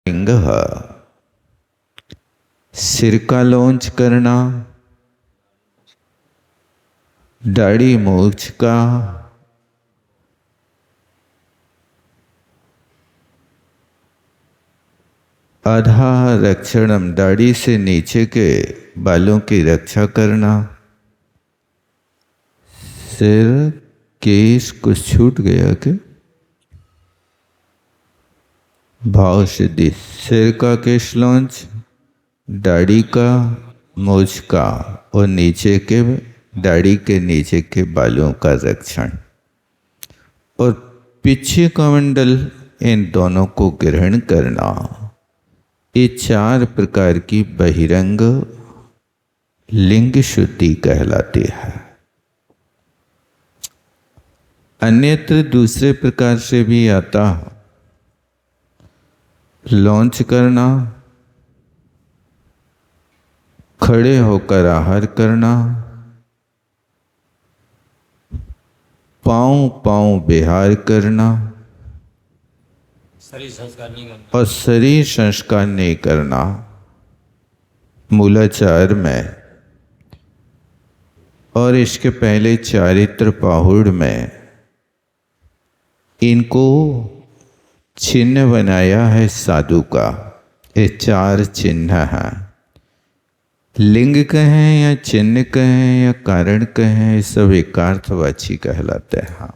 लिंग सिर का लौंच करना, दाढ़ी मूछ का, आधा रक्षणम, दाढ़ी से नीचे के बालों की रक्षा करना। सिर केस कुछ छूट गया क्या? भाव सिद्धि, सिर का केश लौंच, दाढ़ी का, मूछ का और नीचे के दाढ़ी के नीचे के बालों का रक्षण और पीछे कमंडल, इन दोनों को ग्रहण करना। ये 4 प्रकार की बहिरंग लिंग शुद्धि कहलाती है। अन्यत्र दूसरे प्रकार से भी आता है। लॉन्च करना, खड़े होकर आहार करना, पांव पांव विहार करना और शरीर संस्कार नहीं करना। मूलाचार में और इसके पहले चारित्र पाहुड़ में इनको चिन्ह बनाया है साधु का। ये 4 चिन्ह हैं। लिंग कहें या चिन्ह कहें या कारण कहें, सब एकार्थवाची कहलाते हैं।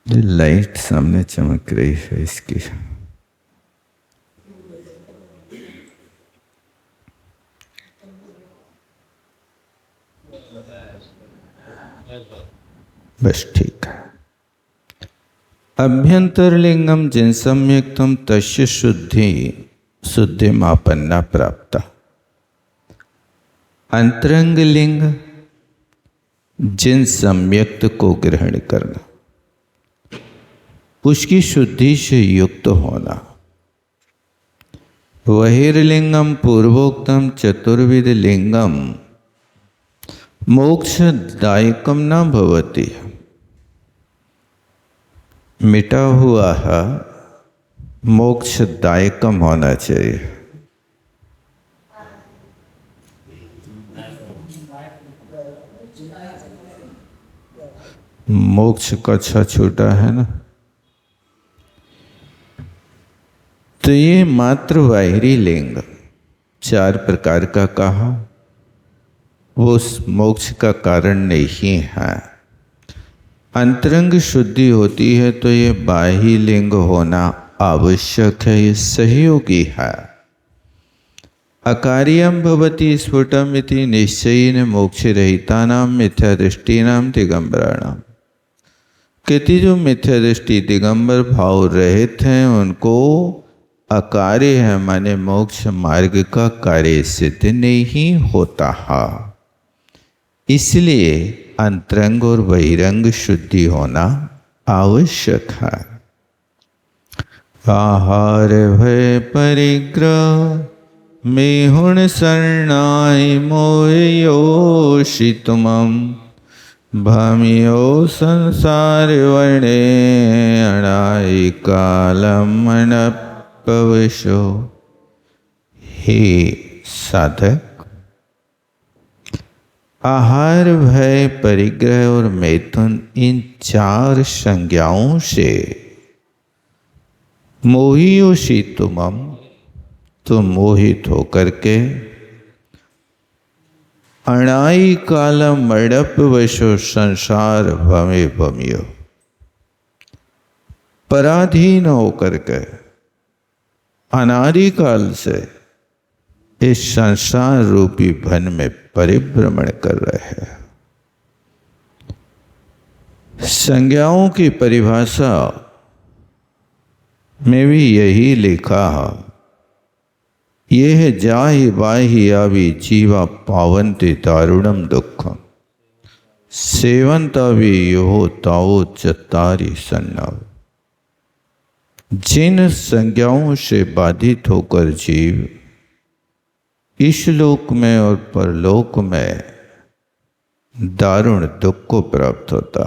लाइट सामने चमक रही है इसकी। बस ठीक है। अभ्यंतरलिंगम जिन सम्यक्तम तस्य शुद्धि मापन्ना प्राप्त। अंतरंग लिंग जिन सम्यक्त को ग्रहण करना, उसकी शुद्धि से युक्त होना। बहिर्लिंगम पूर्वोक्तम चतुर्विध लिंगम मोक्षदायकम न भवति। मिटा हुआ है, मोक्षदायकम होना चाहिए। मोक्ष का अच्छा छोटा है ना। तो ये मात्र बाहरी लिंग 4 प्रकार का कहा, वो मोक्ष का कारण नहीं है। अंतरंग शुद्धि होती है तो ये बाह्य लिंग होना आवश्यक है, ये सहयोगी है। अकार्यम भवति स्फुटम इति निश्चयेन मोक्ष रहितानां मिथ्या दृष्टिनां दिगंबराणां। कहती जो मिथ्या दृष्टि दिगंबर भाव रहित हैं उनको अकार्य है, माने मोक्ष मार्ग का कार्य सिद्ध नहीं होता है। इसलिए अंतरंग और बहिरंग शुद्धि होना आवश्यक है। आहार भय परिग्रह मेहुण शरणाय मोयोषि तुमम भामियो संसार वर्णे अणाय कालम अनपविशो। हे साधक, आहार भय परिग्रह और मैथुन, इन 4 संज्ञाओं से मोहियोषि तुमम, तुम मोहित होकर के अणाई कालम मड़प वशो संसार भमे भमियो, पराधीन होकर के अनादि काल से इस संसार रूपी वन में परिभ्रमण कर रहे हैं। संज्ञाओं की परिभाषा में भी यही लिखा है, ये है जाहि बाहि आवी जीवा पावन्ति दारुणम दुखम सेवंतावी यो ताओ चतारी सन्नव। जिन संज्ञाओं से बाधित होकर जीव इस लोक में और परलोक में दारुण दुख को प्राप्त होता।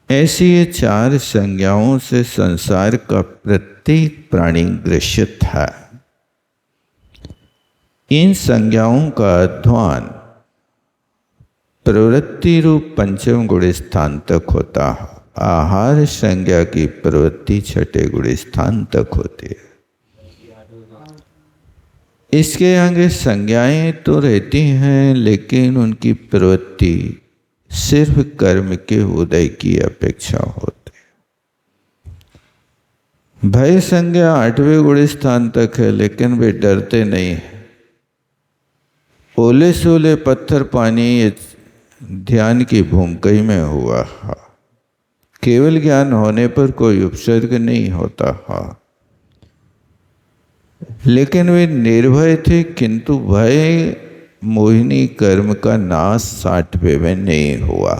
ऐसी ये चार संज्ञाओं से संसार का प्रत्येक प्राणी ग्रसित है। इन संज्ञाओं का अध्वान प्रवृत्ति रूप पंचम गुण स्थान तक होता है। आहार संज्ञा की प्रवृत्ति छठे गुण स्थान तक होती है। इसके आगे संज्ञाएं तो रहती हैं, लेकिन उनकी प्रवृत्ति सिर्फ कर्म के उदय की अपेक्षा होती है। भय संज्ञा आठवें गुण स्थान तक है, लेकिन वे डरते नहीं हैं। ओले सोले पत्थर पानी ये ध्यान की भूमिका में हुआ है। केवल ज्ञान होने पर कोई उपसर्ग नहीं होता है, लेकिन वे निर्भय थे, किंतु भय मोहिनी कर्म का नाश 60वें में नहीं हुआ।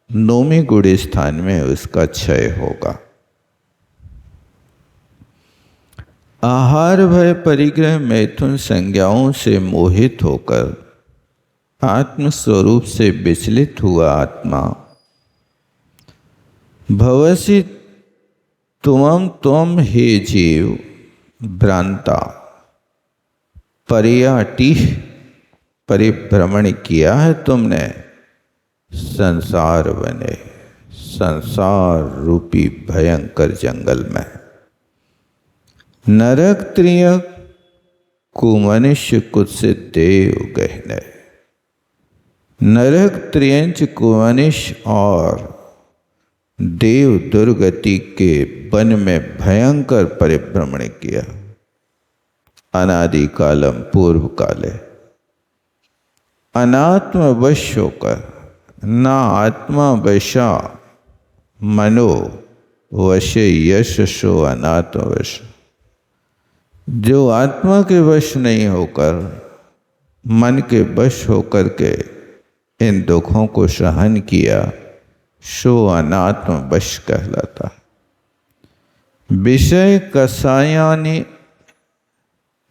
9वें गुण स्थान में उसका क्षय होगा। आहार भय परिग्रह मैथुन संज्ञाओं से मोहित होकर आत्म स्वरूप से विचलित हुआ आत्मा भवसि तुमं त्वं हे जीव भ्रांता परियाटी परिभ्रमण किया है तुमने संसार बने, संसार रूपी भयंकर जंगल में। नरक त्रियक कुमनुष्य कुत्सित देव गहने। नरक त्रियंच कुमनुष्य और देव दुर्गति के वन में भयंकर परिभ्रमण किया। अनादि कालम पूर्व काले अनात्म वश होकर, ना आत्मा वशा मनो वशे यशो अनात्म वश। जो आत्मा के वश नहीं होकर मन के वश होकर के इन दुखों को सहन किया, सो अनात्म वश कहलाता। विषय कषायानि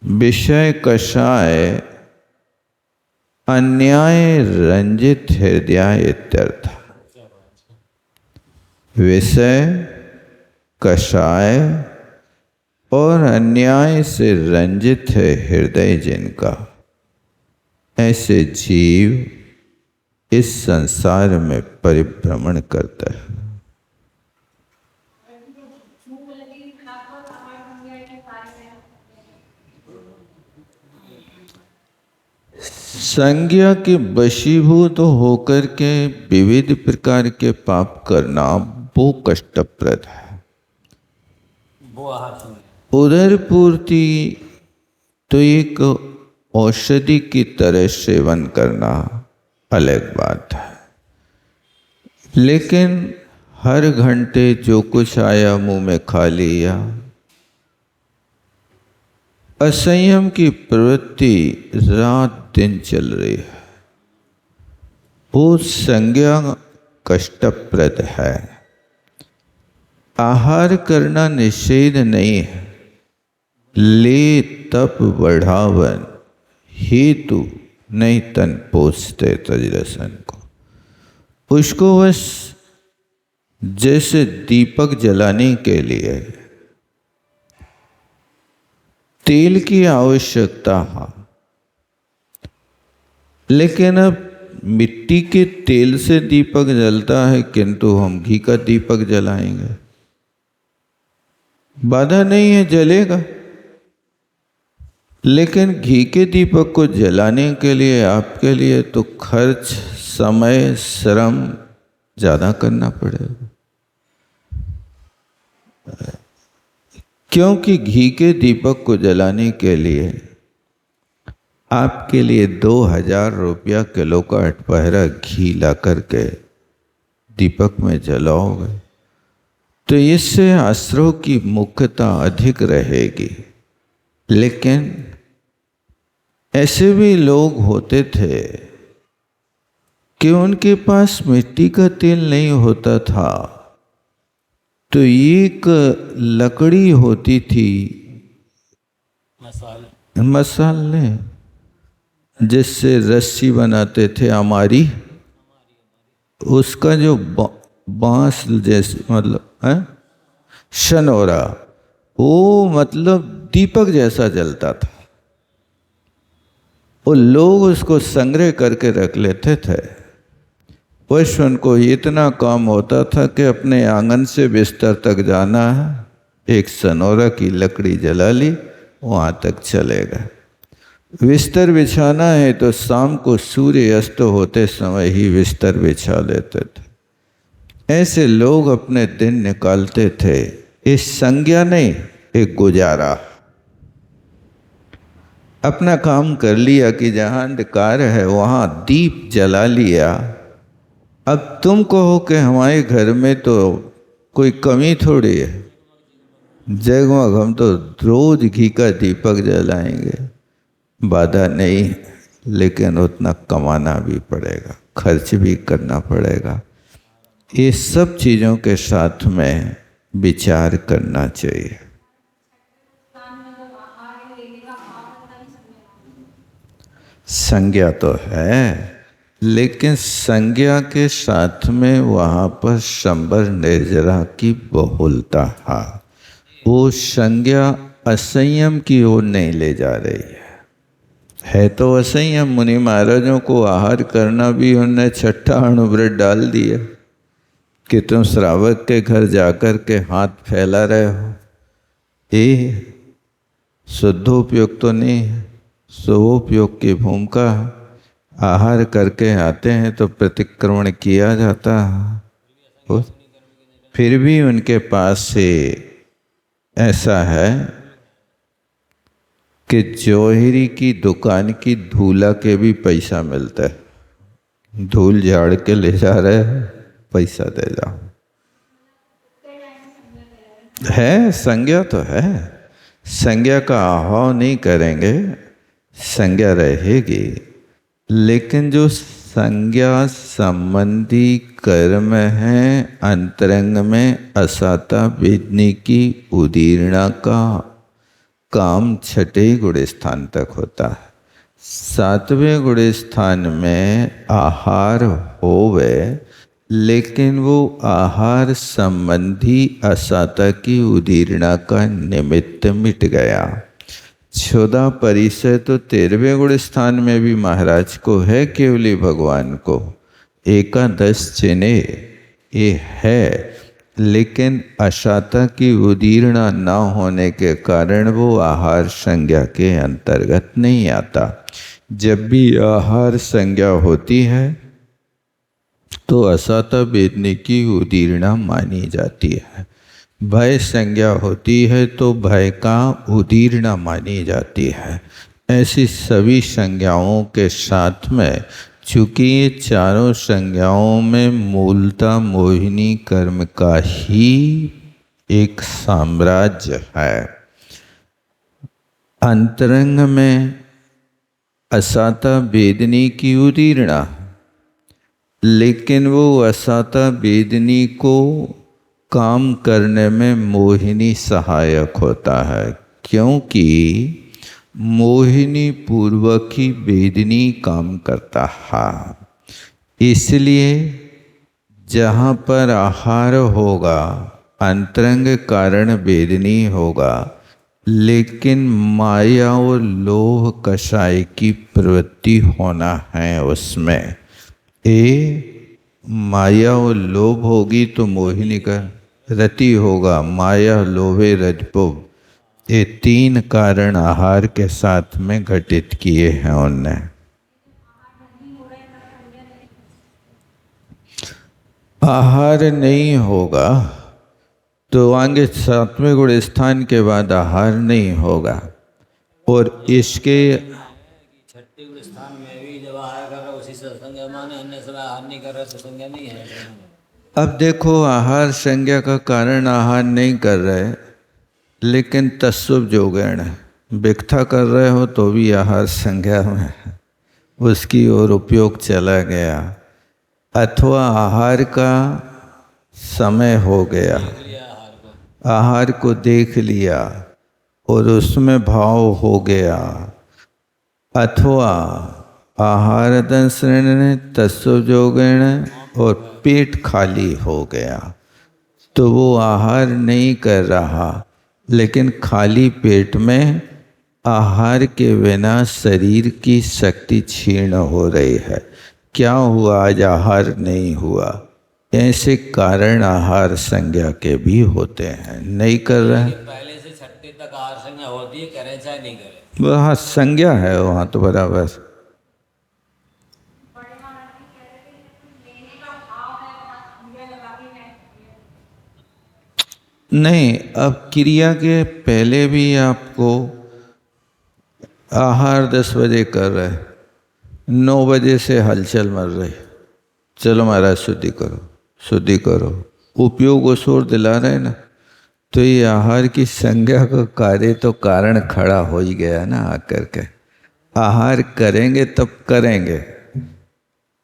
विषय कषाय अन्याय रंजित हृदय इत्यर्थ। विषय कषाय और अन्याय से रंजित है हृदय जिनका, ऐसे जीव इस संसार में परिभ्रमण करता है। संज्ञा के वशीभूत होकर के विविध प्रकार के पाप करना वो कष्टप्रद है। उदर पूर्ति तो एक औषधि की तरह सेवन करना अलग बात है, लेकिन हर घंटे जो कुछ आया मुंह में खा लिया, असंयम की प्रवृत्ति रात दिन चल रही है, वो संज्ञा कष्टप्रद है। आहार करना निषेध नहीं है, ले तप बढ़ावन हेतु नहीं तन पोसते तजरसन को। उसको बस जैसे दीपक जलाने के लिए तेल की आवश्यकता है, लेकिन अब मिट्टी के तेल से दीपक जलता है, किंतु हम घी का दीपक जलाएंगे, बाधा नहीं है, जलेगा। लेकिन घी के दीपक को जलाने के लिए आपके लिए तो खर्च, समय, श्रम ज़्यादा करना पड़ेगा, क्योंकि घी के दीपक को जलाने के लिए आपके लिए 2000 रुपया किलो का अठपहरा घी ला करके दीपक में जलाओगे, तो इससे आश्रव की मुख्यता अधिक रहेगी। लेकिन ऐसे भी लोग होते थे कि उनके पास मिट्टी का तेल नहीं होता था, तो एक लकड़ी होती थी मसाले, जिससे रस्सी बनाते थे हमारी, उसका जो बांस जैसे मतलब है, शनोरा, वो मतलब दीपक जैसा जलता था। वो लोग उसको संग्रह करके रख लेते थे। बस उनको इतना काम होता था कि अपने आंगन से बिस्तर तक जाना है, एक सनोरा की लकड़ी जला ली, वहाँ तक चले गए। बिस्तर बिछाना है तो शाम को सूर्य अस्त होते समय ही बिस्तर बिछा लेते थे। ऐसे लोग अपने दिन निकालते थे। इस संज्ञा नहीं, एक गुजारा। अपना काम कर लिया कि जहाँ अंधकार है वहाँ दीप जला लिया। अब तुम कहो कि हमारे घर में तो कोई कमी थोड़ी है, जगमग हम तो रोज घी का दीपक जलाएंगे, बाधा नहीं, लेकिन उतना कमाना भी पड़ेगा, खर्च भी करना पड़ेगा। ये सब चीज़ों के साथ में विचार करना चाहिए। संज्ञा तो है, लेकिन संज्ञा के साथ में वहाँ पर शंबर निर्जरा की बहुलता है। वो संज्ञा असंयम की ओर नहीं ले जा रही है तो असंयम। मुनि महाराजों को आहार करना भी उन्होंने छठा अणुव्रत डाल दिया कि तुम श्रावक के घर जाकर के हाथ फैला रहे हो, ये शुद्धोपयोग तो नहीं है, स्वोपयोग की भूमिका। आहार करके आते हैं तो प्रतिक्रमण किया जाता है। फिर भी उनके पास से ऐसा है कि जौहरी की दुकान की धूला के भी पैसा मिलता है। धूल झाड़ के ले जा रहे हैं, पैसा दे जाओ। है, संज्ञा तो है। संज्ञा का अभाव नहीं करेंगे, संज्ञा रहेगी। लेकिन जो संज्ञा संबंधी कर्म है, अंतरंग में असाता वेदनी की उदीर्णा का काम छठे गुण स्थान तक होता है। सातवें गुण स्थान में आहार होवे, लेकिन वो आहार संबंधी असाता की उदीर्णा का निमित्त मिट गया। 14 परिचय तो 13वें गुण स्थान में भी महाराज को है, केवली भगवान को। एकादश चिन्ह ये है, लेकिन अशाता की उदीर्णा न होने के कारण वो आहार संज्ञा के अंतर्गत नहीं आता। जब भी आहार संज्ञा होती है तो असाता वेदनी की उदीर्णा मानी जाती है। भय संज्ञा होती है तो भय का उदीर्णा मानी जाती है। ऐसी सभी संज्ञाओं के साथ में, चूँकि ये चारों संज्ञाओं में मूलतः मोहिनी कर्म का ही एक साम्राज्य है। अंतरंग में असाता वेदनी की उदीर्णा, लेकिन वो असाता वेदनी को काम करने में मोहिनी सहायक होता है, क्योंकि मोहिनी पूर्वक ही वेदनी काम करता है। इसलिए जहाँ पर आहार होगा, अंतरंग कारण वेदनी होगा, लेकिन माया और लोभ कषाय की प्रवृत्ति होना है उसमें। माया और लोभ होगी तो मोहिनी का रति होगा। माया, लोभे, रजपुभ, ये 3 कारण आहार के साथ में घटित किए हैं उनने। आहार नहीं होगा तो आगे 7वें गुण स्थान के बाद आहार नहीं होगा। और इसके छठे गुण स्थान में भी जब आहार कर रहा उसी से संज्ञा माने, अन्य समय आहार नहीं कर रहा तो संज्ञा नहीं है। अब देखो, आहार संज्ञा का कारण आहार नहीं कर रहे, लेकिन तत्सुभ जोगैण भिक्षा कर रहे हो तो भी आहार संज्ञा में उसकी ओर उपयोग चला गया, अथवा आहार का समय हो गया, आहार को देख लिया और उसमें भाव हो गया, अथवा आहार दंसरण तत्सुभ जोगैण और पेट खाली हो गया, तो वो आहार नहीं कर रहा, लेकिन खाली पेट में आहार के बिना शरीर की शक्ति क्षीण हो रही है। क्या हुआ, आज आहार नहीं हुआ? ऐसे कारण आहार संज्ञा के भी होते हैं। नहीं कर रहे हैं, पहले से छठे तक आहार संज्ञा होती है, करें चाहे नहीं करें। वहाँ संज्ञा है, वहाँ तो बराबर। नहीं, अब क्रिया के पहले भी आपको आहार 10 बजे कर रहे, 9 बजे से हलचल मर रही, चलो महाराज शुद्धि करो, शुद्धि करो, उपयोग उस ओर दिला रहे ना, तो ये आहार की संज्ञा का कार्य तो कारण खड़ा हो ही गया ना आकर के। आहार करेंगे तब करेंगे।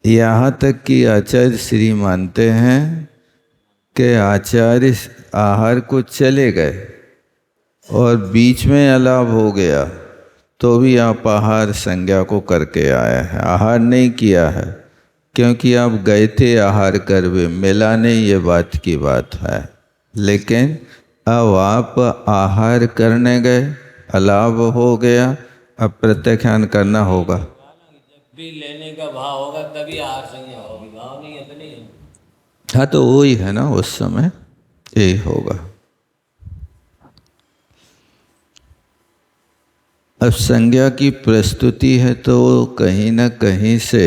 यहाँ तक कि आचार्य श्री मानते हैं कि आचार्य आहार को चले गए और बीच में अलाभ हो गया तो भी आप आहार संज्ञा को करके आए हैं, आहार नहीं किया है, क्योंकि आप गए थे आहार कर भी मिला नहीं, ये बात की बात है। लेकिन अब आप आहार करने गए, अलाभ हो गया, अब प्रत्याख्यान करना होगा। जब भी लेने का भाव होगा तभी आहार संज्ञा होगी, भाव नहीं है तो नहीं है। हाँ, तो वही है ना, उस समय यही होगा। अब संज्ञा की प्रस्तुति है तो कहीं ना कहीं से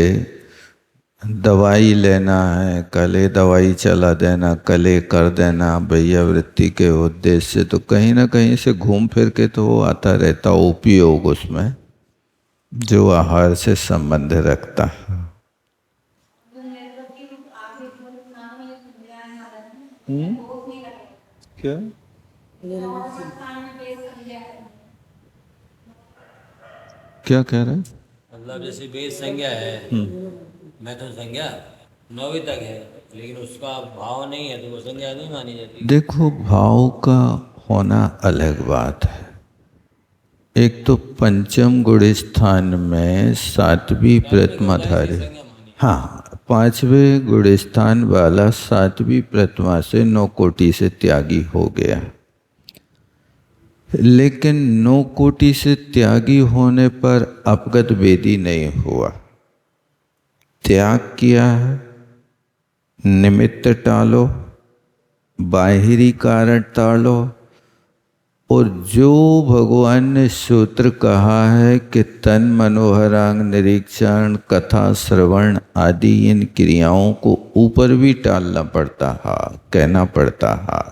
दवाई लेना है, कले दवाई चला देना, कले कर देना भैया वृत्ति के उद्देश्य से, तो कहीं ना कहीं से घूम फिर के तो वो आता रहता उपयोग उसमें, जो आहार से संबंध रखता है। क्या क्या कह रहे हैं? मतलब जैसे वेद संज्ञा है, मैथुन संज्ञा 9वीं तक है, लेकिन उसका भाव नहीं है तो वो संज्ञा नहीं मानी जाती। देखो, भाव का होना अलग बात है। एक तो पंचम गुण स्थान में 7वीं प्रतिमाधारी, हाँ, 5वें गुण स्थान वाला 7वीं प्रतिमा से 9 कोटि से त्यागी हो गया। लेकिन 9 कोटि से त्यागी होने पर अपगत वेदी नहीं हुआ। त्याग किया है, निमित्त टालो, बाहरी कारण टालो, और जो भगवान ने सूत्र कहा है कि तन मनोहरांग निरीक्षण कथा श्रवण आदि इन क्रियाओं को ऊपर भी टालना पड़ता है, कहना है।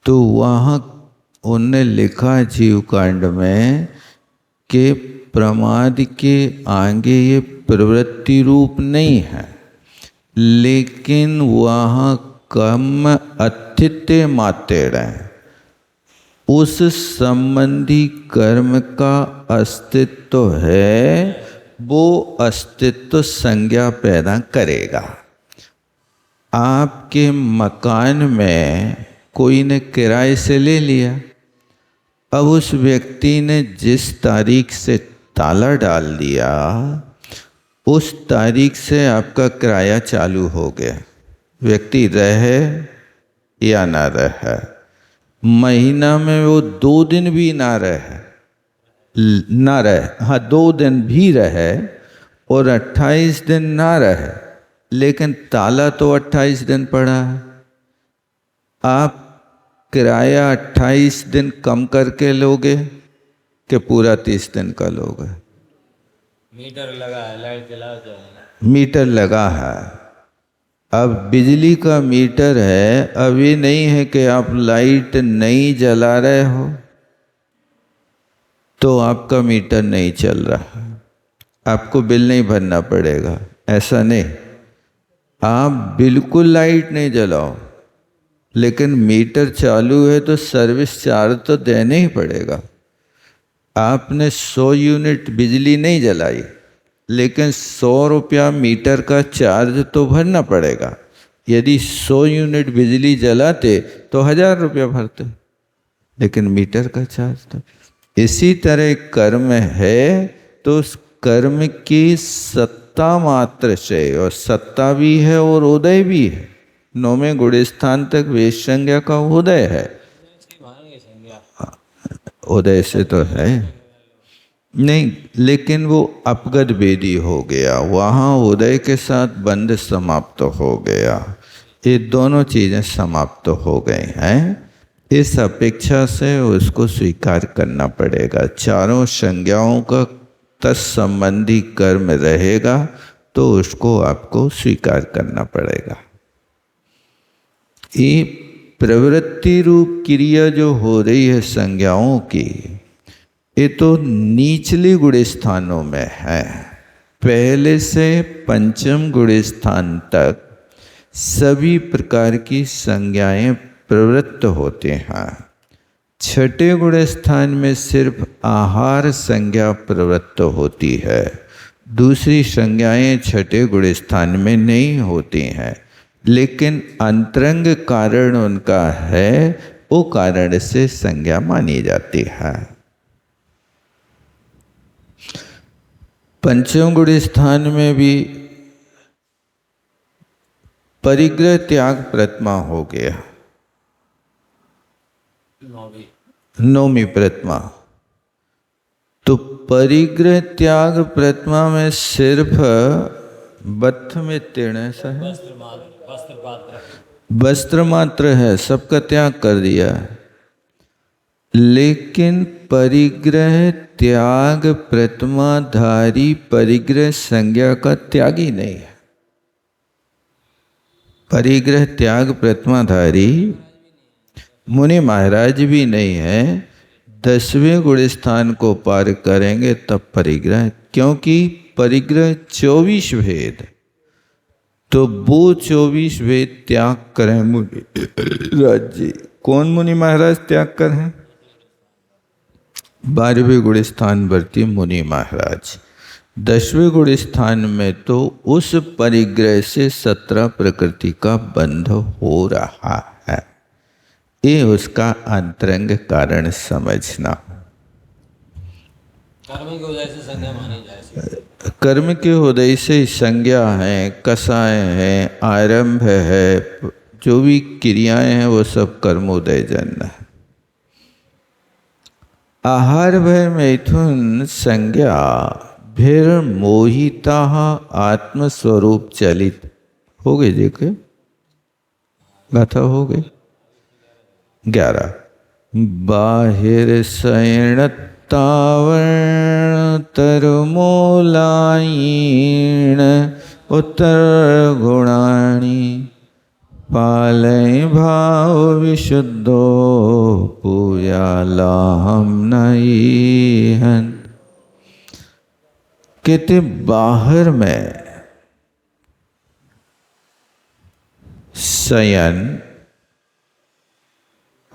तो वहाँ उनने लिखा जीव कांड में कि प्रमाद के आगे ये प्रवृत्ति रूप नहीं है, लेकिन वहाँ कम अतिथ्य मातेड़ है, उस संबंधी कर्म का अस्तित्व है, वो अस्तित्व संज्ञा पैदा करेगा। आपके मकान में कोई ने किराए से ले लिया, अब उस व्यक्ति ने जिस तारीख से ताला डाल दिया उस तारीख से आपका किराया चालू हो गया, व्यक्ति रहे या ना रहे, महीना में वो 2 दिन भी ना रहे, हाँ 2 दिन भी रहे और 28 दिन ना रहे, लेकिन ताला तो 28 दिन पड़ा है। आप किराया 28 दिन कम करके लोगे कि पूरा 30 दिन का लोगे? मीटर लगा है, लाइट चला तो मीटर लगा है। अब बिजली का मीटर है, अब ये नहीं है कि आप लाइट नहीं जला रहे हो तो आपका मीटर नहीं चल रहा, आपको बिल नहीं भरना पड़ेगा, ऐसा नहीं। आप बिल्कुल लाइट नहीं जलाओ लेकिन मीटर चालू है तो सर्विस चार्ज तो देना ही पड़ेगा। आपने 100 यूनिट बिजली नहीं जलाई लेकिन 100 रुपया मीटर का चार्ज तो भरना पड़ेगा। यदि 100 यूनिट बिजली जलाते तो 1000 रुपया भरते, लेकिन मीटर का चार्ज तो। इसी तरह कर्म है तो उस कर्म की सत्ता मात्र से, और सत्ता भी है और उदय भी है। 9वें गुण स्थान तक वेश संज्ञा का उदय है। मानेंगे संज्ञा उदय से तो है नहीं, लेकिन वो अपगत वेदी हो गया, वहाँ उदय के साथ बंध समाप्त हो गया। ये दोनों चीज़ें समाप्त हो गई हैं। इस अपेक्षा से उसको स्वीकार करना पड़ेगा। चारों संज्ञाओं का तत्संबंधी कर्म रहेगा तो उसको आपको स्वीकार करना पड़ेगा। ये प्रवृत्ति रूप क्रिया जो हो रही है संज्ञाओं की, ये तो निचले गुण स्थानों में है। पहले से पंचम गुण स्थान तक सभी प्रकार की संज्ञाएं प्रवृत्त होते हैं। छठे गुण स्थान में सिर्फ आहार संज्ञा प्रवृत्त होती है। दूसरी संज्ञाएं छठे गुण स्थान में नहीं होती हैं, लेकिन अंतरंग कारण उनका है, वो कारण से संज्ञा मानी जाती है। पंचम गुण स्थान में भी परिग्रह त्याग प्रतिमा हो गया, नौवीं प्रतिमा। तो परिग्रह त्याग प्रतिमा में सिर्फ बत्थ में तीर्ण ऐसा है, वस्त्र मात्र है, सबका त्याग कर दिया। लेकिन परिग्रह त्याग प्रतिमाधारी परिग्रह संज्ञा का त्यागी नहीं है। परिग्रह त्याग प्रतिमाधारी मुनि महाराज भी नहीं है। 10वें गुण स्थान को पार करेंगे तब परिग्रह, क्योंकि परिग्रह 24 भेद, तो वो 24 भेद त्याग करें मुनि राज जी। कौन मुनि महाराज त्याग करें? 12वें गुण स्थान वर्ती मुनि महाराज। 10वें गुण स्थान में तो उस परिग्रह से 17 प्रकृति का बंध हो रहा है। ये उसका अंतरंग कारण समझना। कर्म के उदय से संज्ञा मानी जाए। कर्म के उदय से संज्ञा है, कषाय है, आरंभ है, जो भी क्रियाएं हैं वो सब कर्मोदय जन्य है। आहार भय मैथुन संज्ञा फिर मोहिता आत्मस्वरूप चलित हो गए। देखे गाथा हो गई। 11 बाहिर शयन तावर्ण तरमूलायण उत्तर गुणाणी पालय भाव विशुद्धो पूजा लाहम नईहन। कहते बाहर में शयन,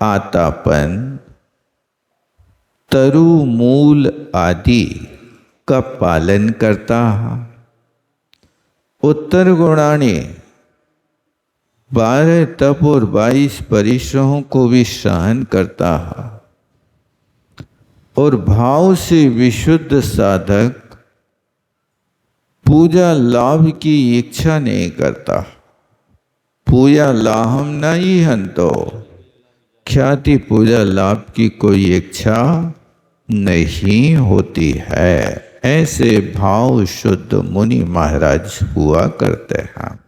आतापन, तरु मूल आदि का पालन करता है। उत्तर गुणाणी 12 तप और 22 परिश्रमों को भी सहन करता है। और भाव से विशुद्ध साधक पूजा लाभ की इच्छा नहीं करता। पूजा लाहम नहीं हंतो, ख्याति पूजा लाभ की कोई इच्छा नहीं होती है। ऐसे भाव शुद्ध मुनि महाराज हुआ करते हैं।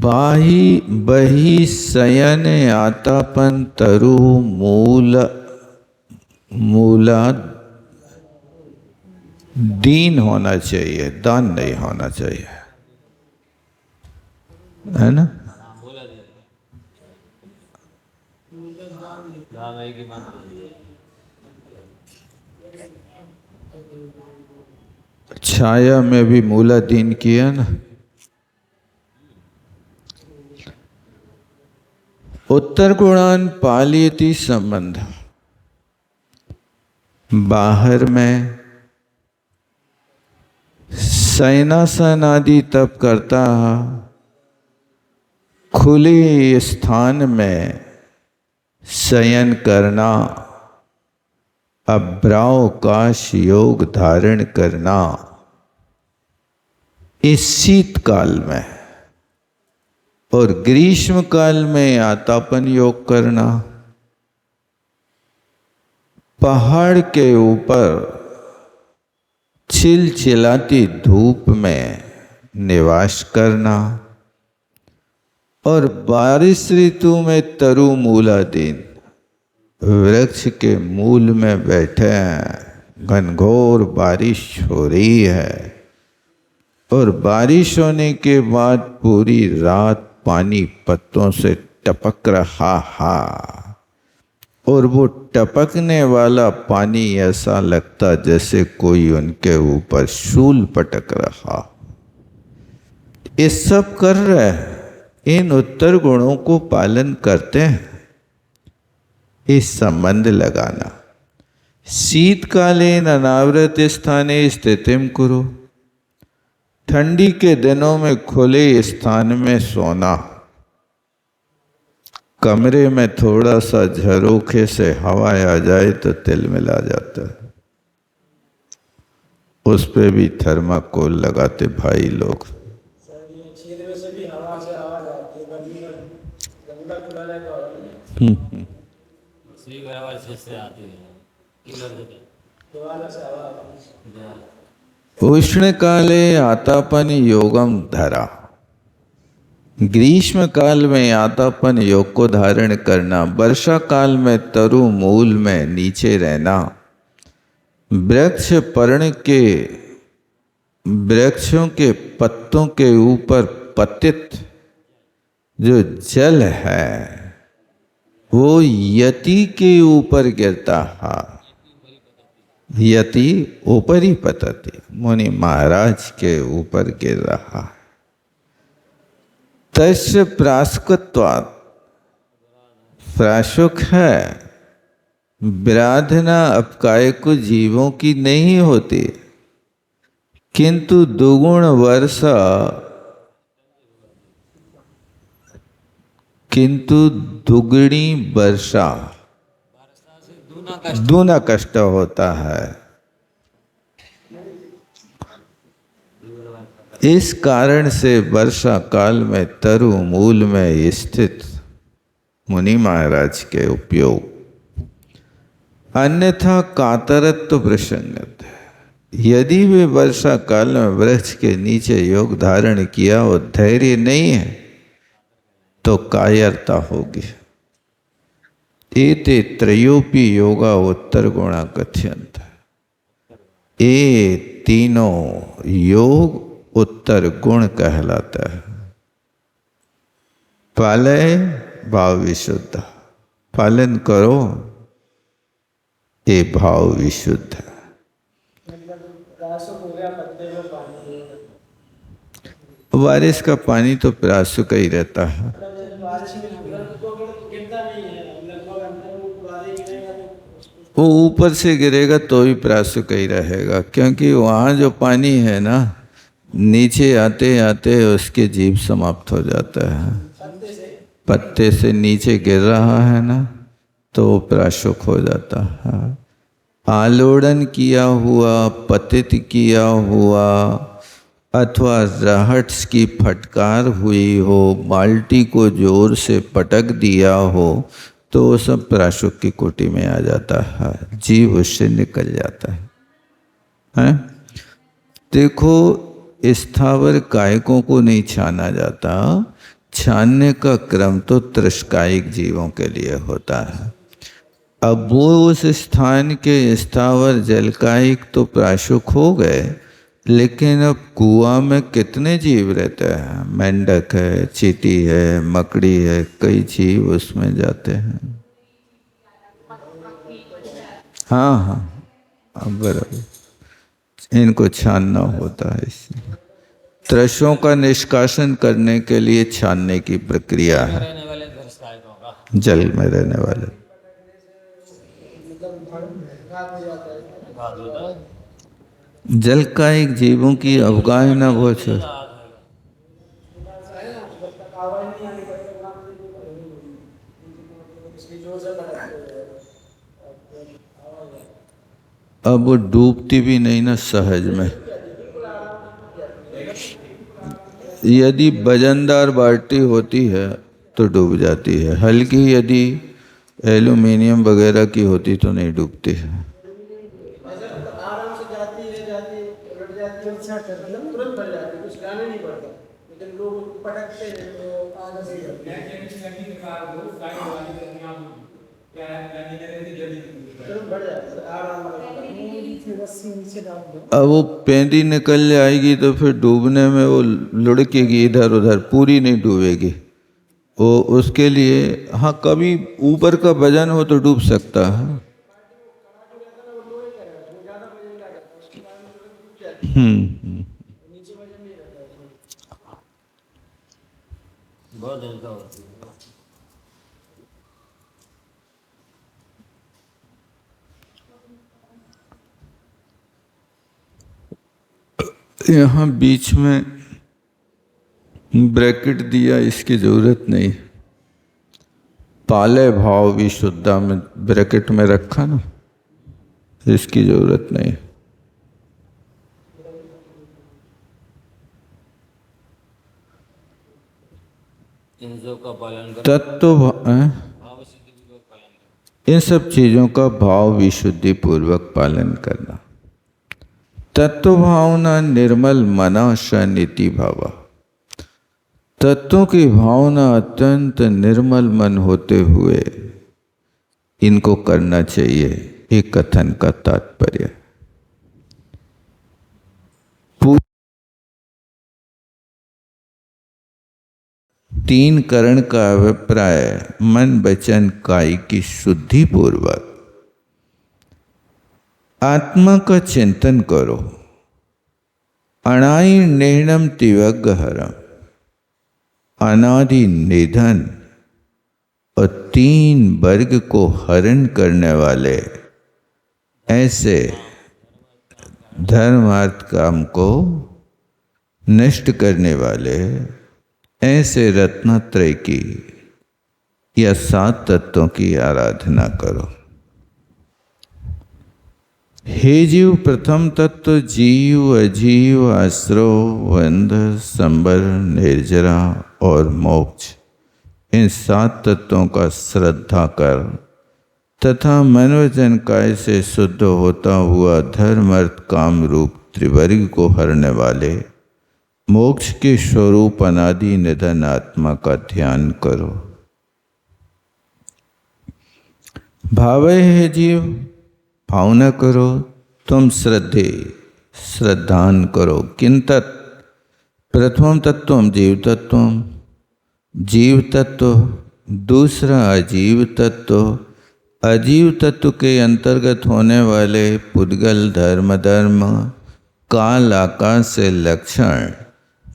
बाही बही शयन आतापन तरु मूला दीन होना चाहिए, दान नहीं होना चाहिए, है ना। छाया में भी मूलाधीन किया ना। उत्तर गुणान पालियति संबंध, बाहर में शयनासन आदि तप करता, खुले स्थान में शयन करना, अभ्रावकाश योग धारण करना इस शीतकाल में, और ग्रीष्म काल में आतापन योग करना, पहाड़ के ऊपर चिलचिलाती धूप में निवास करना, और बारिश ऋतु में तरु मूलाधीन वृक्ष के मूल में बैठे हैं, घनघोर बारिश हो रही है, और बारिश होने के बाद पूरी रात पानी पत्तों से टपक रहा है, और वो टपकने वाला पानी ऐसा लगता जैसे कोई उनके ऊपर शूल पटक रहा। ये सब कर रहे हैं, इन उत्तर गुणों को पालन करते हैं। इस संबंध लगाना, शीतकालीन अनावृत स्थाने स्थितिम कुरु, ठंडी के दिनों में खुले स्थान में सोना, कमरे में थोड़ा सा झरोखे से हवा आ जाए तो तिल मिला जाता है, उस पे भी थर्माकोल लगाते भाई लोग। उष्ण काले आतापन योगम धरा, ग्रीष्म काल में आतापन योग को धारण करना, वर्षा काल में तरु मूल में नीचे रहना, वृक्ष पर्ण के वृक्षों के पत्तों के ऊपर पतित जो जल है वो यति के ऊपर गिरता है, यति ऊपरी पतति, मुनि महाराज के ऊपर गिर रहा है। तस्य प्रासुकत्वात्, प्रासुक है, विराधना अपकाय को जीवों की नहीं होती, किंतु दुगुण वर्षा, किंतु दुगनी वर्षा दूना कष्ट होता है। इस कारण से वर्षा काल में तरु मूल में स्थित मुनि महाराज के उपयोग, अन्यथा कातरत्व प्रसंगत, यदि वे वर्षा काल में वृक्ष के नीचे योग धारण किया और धैर्य नहीं है तो कायरता होगी। एते त्रयोपि योगा उत्तर गुणा कथ्यन्त, ये तीनों योग उत्तर गुण कहलाता है। पालय भाव विशुद्ध, पालन करो ये भाव विशुद्ध है। बारिश का पानी तो प्यासु का ही रहता है। वो ऊपर से गिरेगा तो भी प्यासु का ही रहेगा, क्योंकि वहाँ जो पानी है ना, नीचे आते आते उसके जीव समाप्त हो जाता है। पत्ते से नीचे गिर रहा है ना तो प्राशुक हो जाता है। आलोड़न किया हुआ, पतित किया हुआ, अथवा रहट्स की फटकार हुई हो, बाल्टी को जोर से पटक दिया हो, तो वो सब प्राशुक की कोटि में आ जाता है, जीव उससे निकल जाता है? देखो, स्थावर कायकों को नहीं छाना जाता, छानने का क्रम तो त्रस्कायिक जीवों के लिए होता है। अब वो उस स्थान के स्थावर जलकायिक तो प्राशुक हो गए, लेकिन अब कुआं में कितने जीव रहते हैं? मेंढक है, चींटी है, मकड़ी है, कई जीव उसमें जाते हैं। हाँ, अब बराबर इनको छानना होता है। इससे त्रसों का निष्कासन करने के लिए छानने की प्रक्रिया है। जल में रहने वाले जल का एक जीवों की अवगाहना बहुत है। अब वो डूबती भी नहीं ना सहज में। यदि वजनदार बाल्टी होती है तो डूब जाती है, हल्की यदि एल्यूमिनियम वगैरह की होती तो नहीं डूबती है। आराम से जाती है उलट जाती है, तुरंत भर जाती है, कुछ गाने नहीं पड़ता, लेकिन लोग पटकते हैं तो आधा से तुरंत भर जाता है, आराम से। अब वो पेंदी निकल जाएगी तो फिर डूबने में वो लुढ़केगी इधर उधर, पूरी नहीं डूबेगी वो। उसके लिए हाँ कभी ऊपर का वजन हो तो डूब सकता है। बहुत हल्का होती है। यहाँ बीच में ब्रैकेट दिया, इसकी जरूरत नहीं। पाले भाव विशुद्धा में ब्रैकेट में रखा ना, इसकी जरूरत नहीं। इन सब का पालन कर, तत्व भाव सिद्धि पूर्वक पालन कर। इन सब चीजों का भाव विशुद्धि पूर्वक पालन करना। तत्व भावना निर्मल मना शनिति भावा। तत्वों की भावना अत्यंत निर्मल मन होते हुए इनको करना चाहिए, एक कथन का तात्पर्य। तीन करण का अभिप्राय मन वचन काय की शुद्धि पूर्वक आत्मा का चिंतन करो। अनादि निर्णम तिवग्गहरम, अनादि निधन और तीन वर्ग को हरण करने वाले ऐसे धर्म अर्थ काम को नष्ट करने वाले ऐसे रत्नत्रय की या सात तत्वों की आराधना करो। हे जीव, प्रथम तत्व जीव, अजीव, आश्रव, बंध, संबर, निर्जरा और मोक्ष, इन सात तत्वों का श्रद्धा कर तथा मन वचन काय से शुद्ध होता हुआ धर्म अर्थ काम रूप त्रिवर्ग को हरने वाले मोक्ष के स्वरूप अनादि निधन आत्मा का ध्यान करो। भावे हे जीव, भावना करो, तुम श्रद्धान करो। किंतत् प्रथम तत्व जीव तत्व, जीव तत्व, दूसरा अजीव तत्व, अजीव तत्व के अंतर्गत होने वाले पुद्गल धर्म काल आकाश से लक्षण,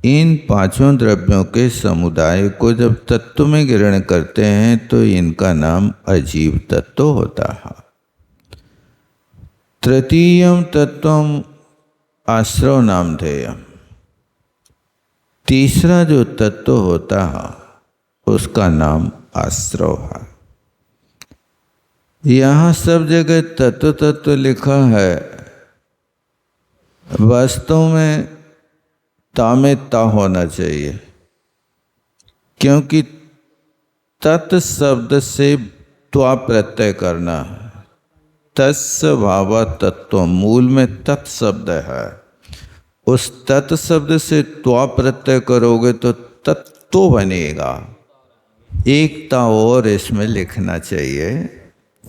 इन पांचों द्रव्यों के समुदाय को जब तत्व में ग्रहण करते हैं तो इनका नाम अजीव तत्व होता है। तृतीयम तत्वम आश्रव नामधेयम, तीसरा जो तत्व होता है उसका नाम आश्रव है। यहाँ सब जगह तत्व तत्व लिखा है, वास्तव में ता में ता होना चाहिए, क्योंकि तत् शब्द से त्वा प्रत्यय करना है। तस्य भावा तत्व, मूल में तत् शब्द है, उस तत् शब्द से त्वा प्रत्यय करोगे तो तत्व बनेगा। एकता और इसमें लिखना चाहिए,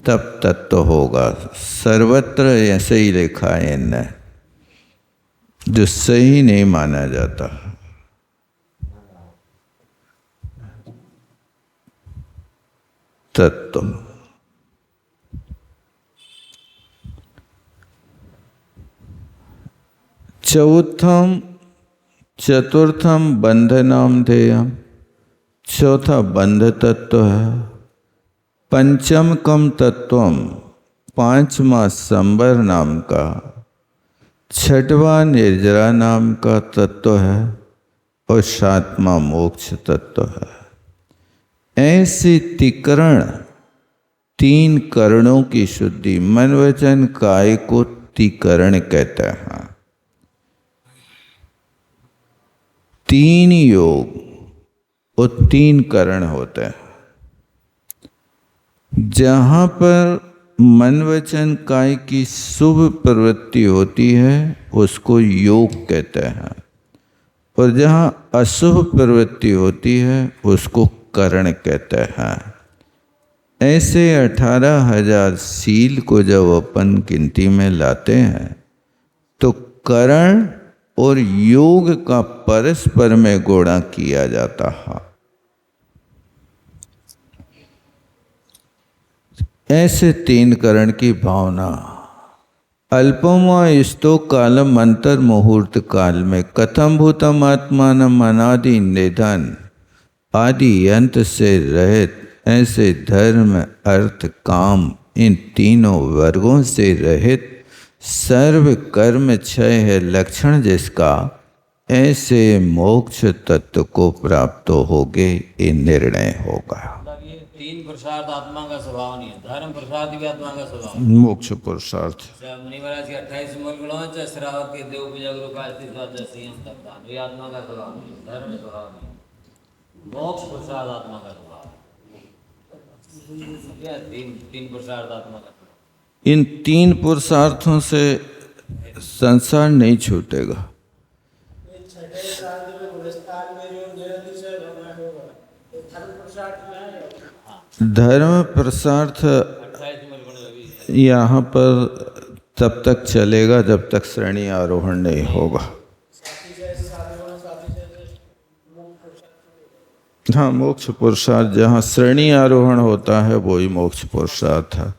तब तत्व होगा। सर्वत्र ऐसे ही लिखा है इनने, जो सही नहीं माना जाता। तत्व चतुर्थम बंध नामधेयम, चौथा बंध तत्व है। पंचम कम तत्वम, पांचवा संबर नाम का, छठवां निर्जरा नाम का तत्व है और सातवां मोक्ष तत्व है। ऐसे तिकरण, तीन करणों की शुद्धि, मन वचन काय को मुक्तिकरण कहते हैं। 3 योग और 3 करण होते हैं। जहाँ पर मन वचन काय की शुभ प्रवृत्ति होती है उसको योग कहते हैं, और जहाँ अशुभ प्रवृत्ति होती है उसको करण कहते हैं। ऐसे 18,000 शील को जब अपन गिनती में लाते हैं तो करण और योग का परस्पर में गुणा किया जाता है। ऐसे 3 करण की भावना अल्पमस्तु कालम अंतर मुहूर्त काल में कथम भूतम आत्मानम अनादि निधन आदि अंत से रहित, ऐसे धर्म अर्थ काम इन तीनों वर्गों से रहित सर्व कर्म क्षय है लक्षण जिसका, ऐसे मोक्ष तत्व को प्राप्त होगे ये निर्णय होगा। मतलब ये 3 पुरुषार्थ आत्मा का स्वभाव नहीं है, धर्म पुरुषार्थ भी आत्मा का स्वभाव। मोक्ष पुरुषार्थ मुनि महाराज के 28 मूल गुणों से श्रावक के देव पूजा गुरु का ये आत्मा का स्वभाव नहीं, धर्म स्वभाव नहीं। मोक्ष पुरुषार्थ आत्मा का स्वभाव। क्या 3 पुरुषार्थ आत्मा का स्वभाव। इन 3 पुरुषार्थों से संसार नहीं छूटेगा। छठे श्राद्ध में गुणस्थान में जो निरतिशय भगवान होगा, तो धर्म पुरुषार्थ में आएगा। धर्म पुरुषार्थ 28 मूल गुण अभी यहाँ पर तब तक चलेगा जब तक श्रेणी आरोहण नहीं होगा। साथी से साधुगुण, साथी से मुक्त पुरुषार्थ। हाँ, मोक्ष पुरुषार्थ जहाँ श्रेणी आरोहण होता है वही मोक्ष पुरुषार्थ है,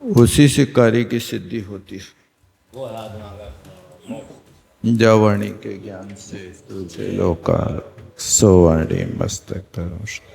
उसी से कार्य की सिद्धि होती है। वो है आत्मा का जावाणी के ज्ञान से तुझे लोका सोवाणी मस्तक करो।